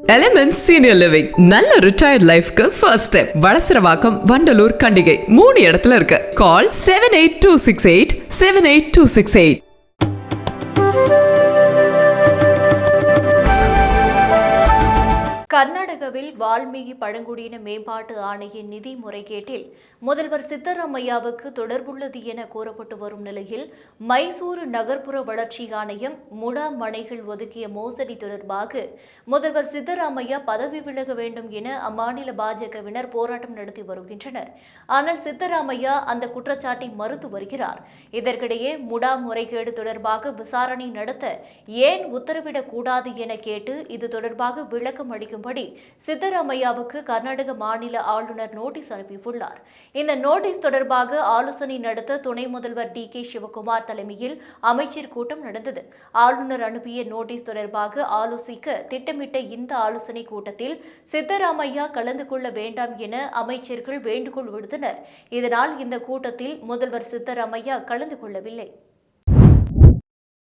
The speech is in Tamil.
எலிமெண்ட் சீனியர் லிவிங் நல்ல ரிட்டையர்ட் லைஃப்க்கு ஃபர்ஸ்ட் ஸ்டெப். வளசரவாக்கம், வண்டலூர், கண்டிகை 3 இடத்துல இருக்கு. கால் 7826878268. கர்நாடகாவில் வால்மீகி பழங்குடியின மேம்பாட்டு ஆணையின் நிதி முறைகேட்டில் முதல்வர் சித்தராமையாவுக்கு தொடர்புள்ளது என கூறப்பட்டு வரும் நிலையில் மைசூரு நகர்ப்புற வளர்ச்சி ஆணையம் முடா மனைகள் ஒதுக்கிய மோசடி தொடர்பாக முதல்வர் சித்தராமையா பதவி விலக வேண்டும் என அம்மாநில பாஜகவினர் போராட்டம் நடத்தி வருகின்றனர். ஆனால் சித்தராமையா அந்த குற்றச்சாட்டை மறுத்து வருகிறார். இதற்கிடையே முடா முறைகேடு தொடர்பாக விசாரணை நடத்த ஏன் உத்தரவிடக்கூடாது என கேட்டு இது தொடர்பாக விளக்கம் அளிக்கும் சித்தராமையாவுக்கு கர்நாடக மாநில ஆளுநர் நோட்டீஸ் அனுப்பியுள்ளார். இந்த நோட்டீஸ் தொடர்பாக ஆலோசனை நடத்த துணை முதல்வர் டி.கே. சிவகுமார் தலைமையில் அமைச்சர் கூட்டம் நடந்தது. ஆளுநர் அனுப்பிய நோட்டீஸ் தொடர்பாக ஆலோசிக்க திட்டமிட்ட இந்த ஆலோசனை கூட்டத்தில் சித்தராமையா கலந்து கொள்ள வேண்டாம் என அமைச்சர்கள் வேண்டுகோள் விடுத்தனர். இதனால் இந்த கூட்டத்தில் முதல்வர் சித்தராமையா கலந்து கொள்ளவில்லை.